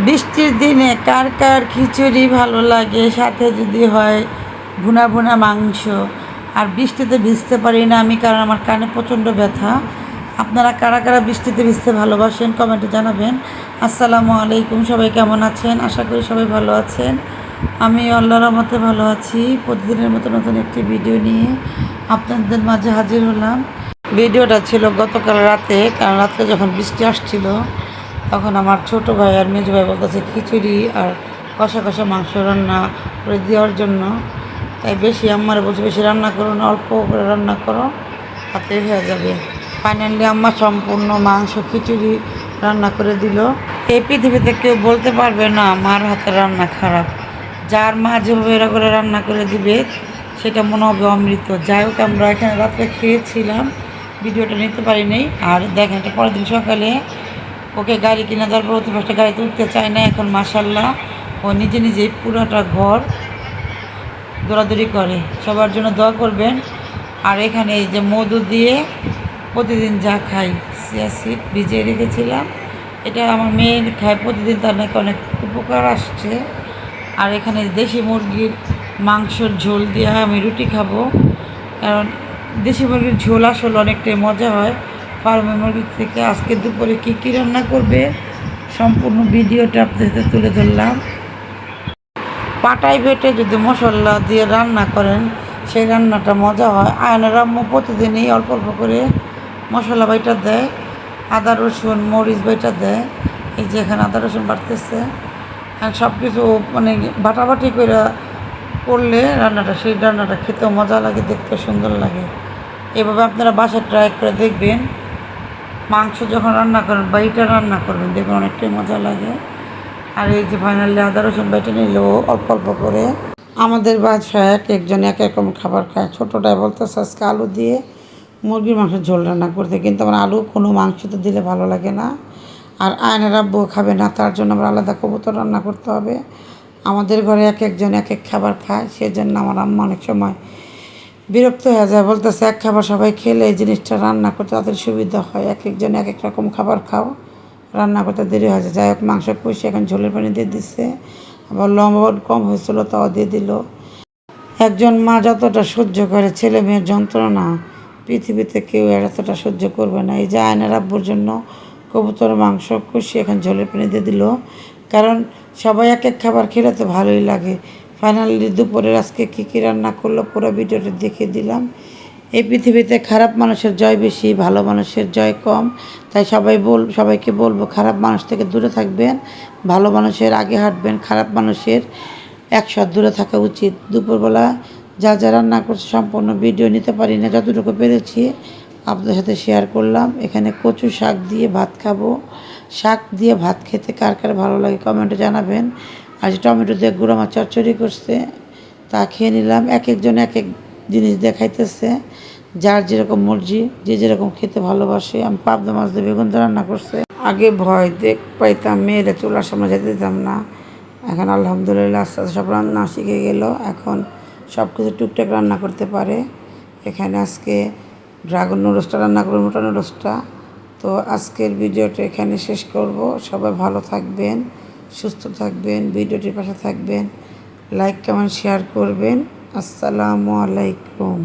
বৃষ্টির দিনে কার কার খিচুড়ি ভালো লাগে, সাথে যদি হয় ভুনা ভুনা মাংস। আর বৃষ্টিতে ভিজতে পারি না আমি, কারণ আমার কানে প্রচণ্ড ব্যথা। আপনারা কারা কারা বৃষ্টিতে ভিজতে ভালোবাসেন কমেন্টে জানাবেন। আসসালামু আলাইকুম, সবাই কেমন আছেন? আশা করি সবাই ভালো আছেন। আমি আল্লাহর রহমতে ভালো আছি। প্রতিদিনের মতো নতুন একটি ভিডিও নিয়ে আপনাদের মাঝে হাজির হলাম। ভিডিওটা ছিল গতকাল রাতে, কারণ রাতে যখন বৃষ্টি আসছিল তখন আমার ছোটো ভাই আর মেজো ভাই বলতেছে খিচুড়ি আর কষা কষা মাংস রান্না করে দেওয়ার জন্য। তাই বেশি আম্মারে বলছে বেশি রান্না করো না, অল্প করে রান্না করো, তাতে হয়ে যাবে। ফাইনালি আম্মা সম্পূর্ণ মাংস খিচুড়ি রান্না করে দিল। এই পৃথিবীতে কেউ বলতে পারবে না মার হাতের রান্না খারাপ। যার মা যেভাবে এরা করে রান্না করে দিবে সেটা মনে হবে অমৃত। যাই হোক, আমরা এখানে রাত্রে খেয়েছিলাম, ভিডিওটা নিতে পারি নাই। আর দেখেন, এটা পরের দিন সকালে ওকে গাড়ি কিনে দেওয়ার পর অতিপাশটা গাড়িতে উঠতে চায় না। এখন মাশাল্লাহ ও নিজে নিজেই পুরোটা ঘর দৌড়াদৌড়ি করে। সবার জন্য দোয়া করবেন। আর এখানে এই যে মধু দিয়ে প্রতিদিন যা খাই, চিয়া সিড ভিজিয়ে রেখেছিলাম, এটা আমার মেয়ে খায় প্রতিদিন, তার নাকি অনেক উপকার আসছে। আর এখানে দেশি মুরগির মাংসর ঝোল দিয়ে আমি রুটি খাবো, কারণ দেশি মুরগির ঝোল আসলে অনেকটাই মজা হয় ফার্মের মুরগির থেকে। আজকে দুপুরে কী কী রান্না করবে সম্পূর্ণ ভিডিওটা আপনাদের তুলে ধরলাম। পাটায় বেটে যদি মশলা দিয়ে রান্না করেন সেই রান্নাটা মজা হয়। আয়নের আম্মু প্রতিদিনই অল্প অল্প করে মশলা বাইটা দেয়, আদা রসুন মরিচ বাইটা দেয়। এই যে এখানে আদা রসুন বাটতেছে, আর সব কিছু মানে বাটাবাটি করে করলে রান্নাটা, সেই রান্নাটা খেতেও মজা লাগে, দেখতে সুন্দর লাগে। এভাবে আপনারা বাসায় ট্রাই করে দেখবেন। মাংস যখন রান্না করেন বা এটা রান্না করবেন, দেখবেন অনেকটাই মজা লাগে। আর এই যে ফাইনালি আদা রসুন বেটে নিলেও অল্প অল্প করে। আমাদের বাসায় এক একজন এক এক রকম খাবার খায়। ছোটোটাই বলতেছে আজকে আলু দিয়ে মুরগির মাংসের ঝোল রান্না করতে, কিন্তু আমার আলু কোনো মাংসতে দিলে ভালো লাগে না। আর আয়নের আব্বু খাবে না, তার জন্য আমার আলাদা কবুতর রান্না করতে হবে। আমাদের ঘরে এক একজন এক এক খাবার খায়, সেজন্য আমার আম্মা অনেক সময় বিরক্ত হয়ে যায়, বলতেছে এক খাবার সবাই খেলে এই জিনিসটা রান্না করতে তাদের সুবিধা হয়, এক একজন এক এক রকম খাবার খাও, রান্না করতে দেরি হয়ে যায়। যাই হোক, মাংস কষিয়ে এখন ঝোলের পানি দিয়ে দিচ্ছে, আবার লবণ কম হয়েছিল তাও দিয়ে দিল। একজন মা যতটা সহ্য করে ছেলে মেয়ের যন্ত্রণা, পৃথিবীতে কেউ এতটা সহ্য করবে না। এই যে আয়নার আব্বুর জন্য কবুতর মাংস কষিয়ে এখন ঝোলের পানি দিয়ে দিল, কারণ সবাই এক এক খাবার খেলে তো ভালোই লাগে। ফাইনালি দুপুরের আজকে কী কী রান্না করলো পুরো ভিডিওটা দেখিয়ে দিলাম। এই পৃথিবীতে খারাপ মানুষের জয় বেশি, ভালো মানুষের জয় কম। তাই সবাইকে বলবো খারাপ মানুষ থেকে দূরে থাকবেন, ভালো মানুষের আগে হাঁটবেন, খারাপ মানুষের 100 হাত দূরে থাকা উচিত। দুপুরবেলা যা যা রান্না করছে সম্পূর্ণ ভিডিও নিতে পারি না, যতটুকু পেরেছি আপনাদের সাথে শেয়ার করলাম। এখানে কচু শাক দিয়ে ভাত খাবো। শাক দিয়ে ভাত খেতে কার কার ভালো লাগে কমেন্টে জানাবেন। আর যে টমেটো দিয়ে গুঁড়ো মাছ চচ্চড়ি করছে তা খেয়ে নিলাম। এক একজন এক এক জিনিস দেখাইতেছে, যার যেরকম মর্জি, যে যেরকম খেতে ভালোবাসে। আমি পাবদা মাছ দিয়ে বেগুন দিয়ে রান্না করছে। আগে ভয় পাইতাম, মেয়েরা চুলার সামনে যেতে দিতাম না। এখন আলহামদুলিল্লাহ আস্তে আস্তে সব রান্না শিখে গেল, এখন সব কিছু টুকটাক রান্না করতে পারে। এখানে আজকে ড্রাগন নুডলসটা রান্না করবো, মোটা নুডলসটা। তো আজকের ভিডিওটা এখানে শেষ করব। সবাই ভালো থাকবেন, সুস্থ থাকবেন, ভিডিওটির পাশে থাকবেন, লাইক কমেন্ট শেয়ার করবেন। আসসালামু আলাইকুম।